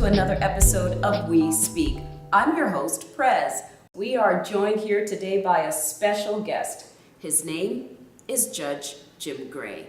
another episode of We Speak. I'm your host, Prez. We are joined here today by a special guest. His name is Judge Jim Gray.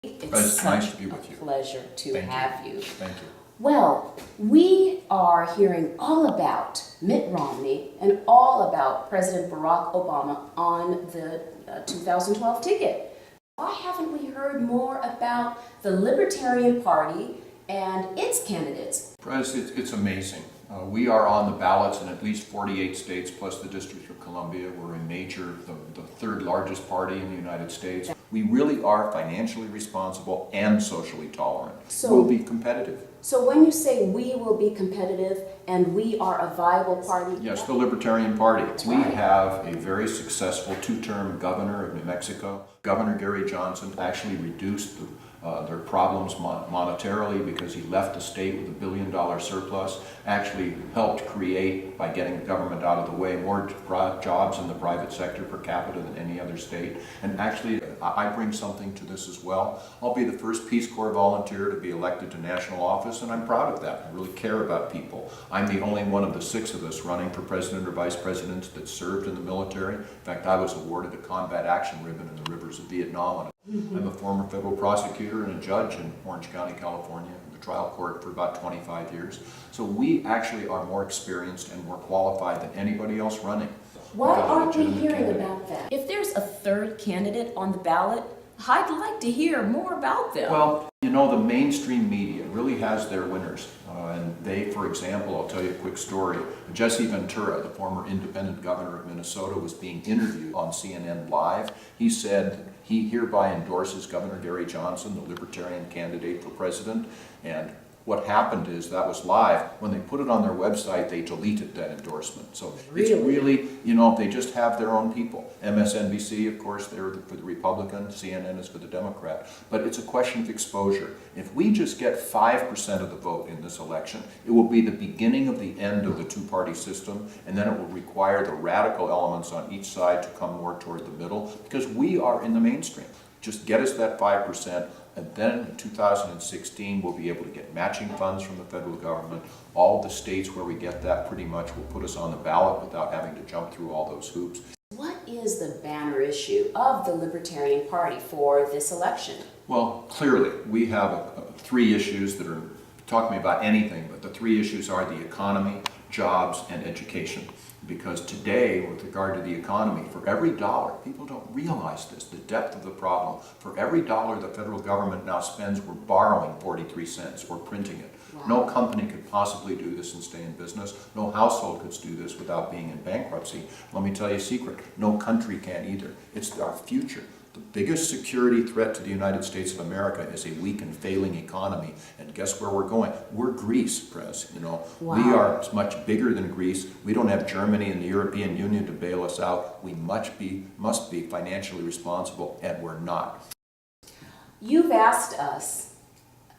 It's nice to be with you. Pleasure to have you. Thank you. Well, we are hearing all about Mitt Romney and all about President Barack Obama on the 2012 ticket. Why haven't we heard more about the Libertarian Party and its candidates? Prez, it's amazing. We are on the ballots in at least 48 states plus the District of Columbia. We're the third largest party in the United States. We really are financially responsible and socially tolerant. We'll be competitive. So when you say we will be competitive and we are a viable party? Yes, the Libertarian Party. We right. have a very successful two-term governor of New Mexico. Governor Gary Johnson actually reduced their problems monetarily because he left the state with $1 billion surplus, actually helped create, by getting the government out of the way, more jobs in the private sector per capita than any other state. And actually, I bring something to this as well. I'll be the first Peace Corps volunteer to be elected to national office, and I'm proud of that. I really care about people. I'm the only one of the 6 of us running for president or vice president that served in the military. In fact, I was awarded a combat action ribbon in the rivers of Vietnam. I'm a former federal prosecutor and a judge in Orange County, California, in the trial court for about 25 years. So we actually are more experienced and more qualified than anybody else running. Why aren't we hearing about that? If there's a third candidate on the ballot, I'd like to hear more about them. Well, you know, the mainstream media really has their winners. And they, for example, I'll tell you a quick story. Jesse Ventura, the former independent governor of Minnesota, was being interviewed on CNN Live. He said he hereby endorses Governor Gary Johnson, the Libertarian candidate for president. And what happened is that was live. When they put it on their website, they deleted that endorsement. So it's really, you know, they just have their own people. MSNBC, of course, they're for the Republican. CNN is for the Democrat. But it's a question of exposure. If we just get 5% of the vote in this election, it will be the beginning of the end of the two-party system, and then it will require the radical elements on each side to come more toward the middle, because we are in the mainstream. Just get us that 5%. And then in 2016, we'll be able to get matching funds from the federal government. All the states where we get that pretty much will put us on the ballot without having to jump through all those hoops. What is the banner issue of the Libertarian Party for this election? Well, clearly, we have 3 issues that are talking about anything, but the 3 issues are the economy, jobs, and education. Because today, with regard to the economy, for every dollar, people don't realize this, the depth of the problem. For every dollar the federal government now spends, we're borrowing 43 cents or printing it. Wow. No company could possibly do this and stay in business. No household could do this without being in bankruptcy. Let me tell you a secret, no country can either. It's our future. The biggest security threat to the United States of America is a weak and failing economy. And guess where we're going? We're Greece, Prez. You know, wow. We are much bigger than Greece. We don't have Germany and the European Union to bail us out. We must be financially responsible, and we're not. You've asked us,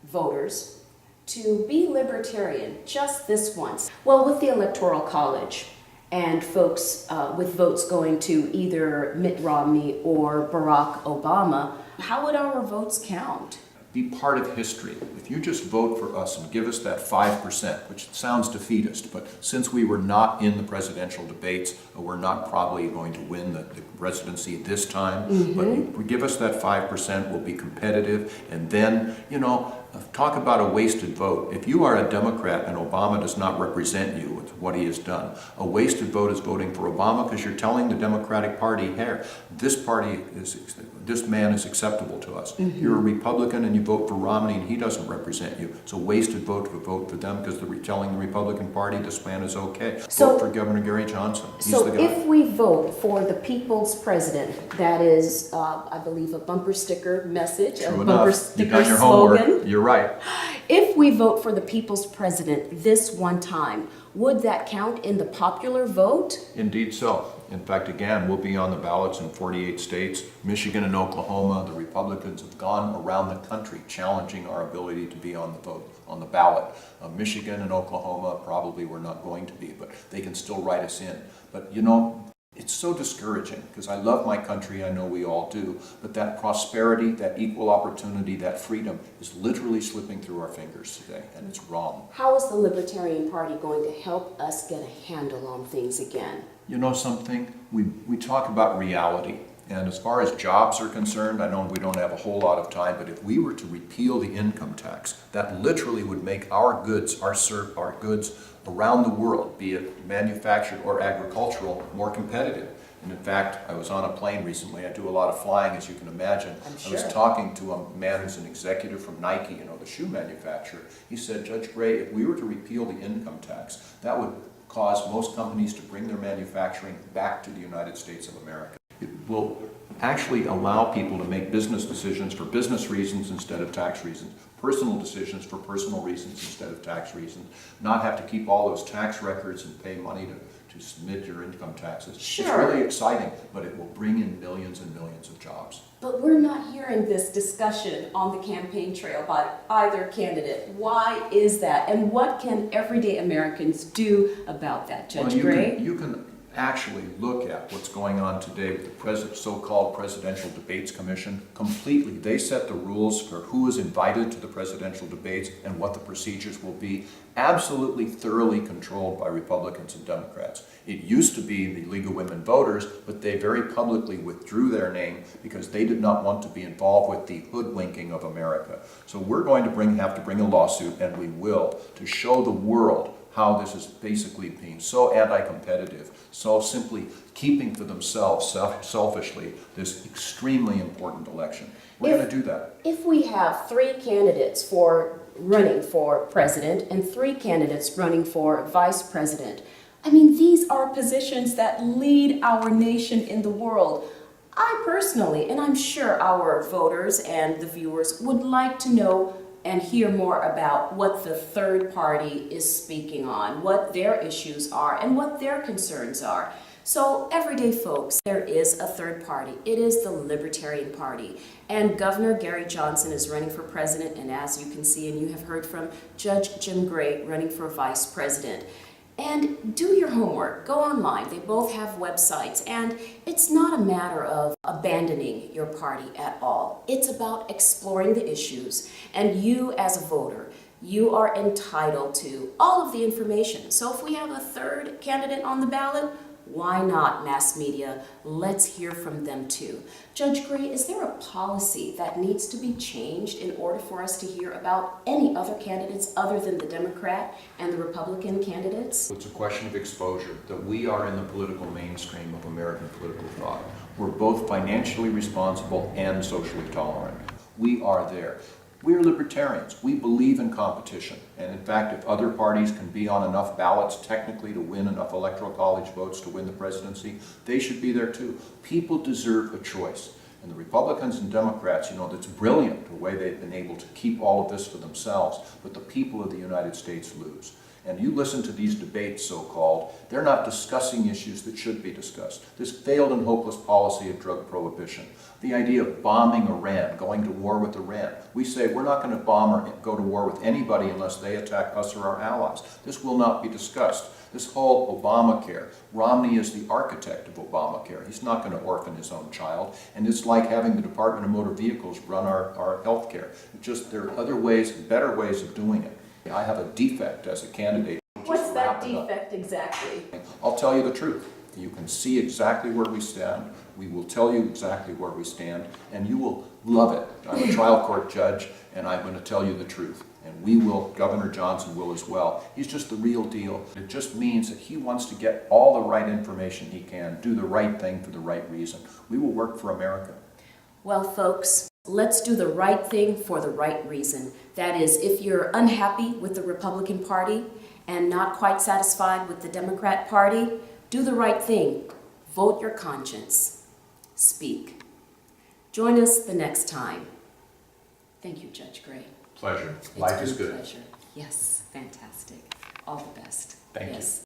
voters, to be libertarian just this once. Well, with the Electoral College, and folks with votes going to either Mitt Romney or Barack Obama, how would our votes count? Be part of history. If you just vote for us and give us that 5%, which sounds defeatist, but since we were not in the presidential debates, we're not probably going to win the presidency this time, but you give us that 5%, we'll be competitive, and then, you know, talk about a wasted vote. If you are a Democrat and Obama does not represent you with what he has done, a wasted vote is voting for Obama because you're telling the Democratic Party, hey, this man is acceptable to us. You're a Republican and you vote for Romney and he doesn't represent you. It's a wasted vote to vote for them because they're telling the Republican Party this man is okay. Vote for Governor Gary Johnson. He's the guy. If we vote for the people's president, that is, I believe, a bumper sticker message, True a enough. bumper sticker You've done your slogan. homework. You're right. If we vote for the people's president this one time, would that count in the popular vote? Indeed so. In fact, again, we'll be on the ballots in 48 states. Michigan and Oklahoma, the Republicans have gone around the country challenging our ability to be on the vote, on the ballot. Michigan and Oklahoma probably we're not going to be, but they can still write us in. But you know, it's It's so discouraging because I love my country, I know we all do, but that prosperity, that equal opportunity, that freedom is literally slipping through our fingers today, and it's wrong. How is the Libertarian Party going to help us get a handle on things again? You know something? We talk about reality. And as far as jobs are concerned, I know we don't have a whole lot of time, but if we were to repeal the income tax, that literally would make our goods, our goods around the world, be it manufactured or agricultural, more competitive. And in fact, I was on a plane recently. I do a lot of flying, as you can imagine. I'm I was sure. talking to a man who's an executive from Nike, the shoe manufacturer. He said, Judge Gray, if we were to repeal the income tax, that would cause most companies to bring their manufacturing back to the United States of America. It will actually allow people to make business decisions for business reasons instead of tax reasons, personal decisions for personal reasons instead of tax reasons, not have to keep all those tax records and pay money to submit your income taxes. Sure. It's really exciting, but it will bring in millions and millions of jobs. But we're not hearing this discussion on the campaign trail by either candidate. Why is that? And what can everyday Americans do about that, Judge Gray? You can actually look at what's going on today with the so-called Presidential Debates Commission. Completely, they set the rules for who is invited to the presidential debates and what the procedures will be. Absolutely thoroughly controlled by Republicans and Democrats. It used to be the League of Women Voters, but they very publicly withdrew their name because they did not want to be involved with the hoodwinking of America. So we're going to have to bring a lawsuit, and we will, to show the world how this is basically being so anti-competitive, so simply keeping for themselves selfishly this extremely important election. We're going to do that. If we have 3 candidates running for president and 3 candidates running for vice president, I mean, these are positions that lead our nation in the world. I personally, and I'm sure our voters and the viewers would like to know and hear more about what the third party is speaking on, what their issues are, and what their concerns are. So, everyday folks, there is a third party. It is the Libertarian Party. And Governor Gary Johnson is running for president, and as you can see and you have heard from Judge Jim Gray running for vice president. And do your homework, go online. They both have websites, and it's not a matter of abandoning your party at all. It's about exploring the issues, and you as a voter, you are entitled to all of the information. So if we have a third candidate on the ballot, why not, mass media? Let's hear from them too. Judge Gray, is there a policy that needs to be changed in order for us to hear about any other candidates other than the Democrat and the Republican candidates? It's a question of exposure, that we are in the political mainstream of American political thought. We're both financially responsible and socially tolerant. We are there. We're libertarians. We believe in competition. And in fact, if other parties can be on enough ballots technically to win enough electoral college votes to win the presidency, they should be there too. People deserve a choice. And the Republicans and Democrats, that's brilliant the way they've been able to keep all of this for themselves, but the people of the United States lose. And you listen to these debates, so-called, they're not discussing issues that should be discussed. This failed and hopeless policy of drug prohibition. The idea of bombing Iran, going to war with Iran. We say we're not going to bomb or go to war with anybody unless they attack us or our allies. This will not be discussed. This whole Obamacare, Romney is the architect of Obamacare. He's not going to orphan his own child. And it's like having the Department of Motor Vehicles run our health care. There are other ways, better ways of doing it. I have a defect as a candidate. What's that defect exactly? I'll tell you the truth. You can see exactly where we stand. We will tell you exactly where we stand, and you will love it. I'm a trial court judge, and I'm going to tell you the truth. And we will, Governor Johnson will as well. He's just the real deal. It just means that he wants to get all the right information he can, do the right thing for the right reason. We will work for America. Well, folks, let's do the right thing for the right reason. That is, if you're unhappy with the Republican Party and not quite satisfied with the Democrat Party, do the right thing. Vote your conscience. Speak. Join us the next time. Thank you, Judge Gray. Pleasure. It's Life been is a good. pleasure. Yes, fantastic. All the best. Thank you. Yes.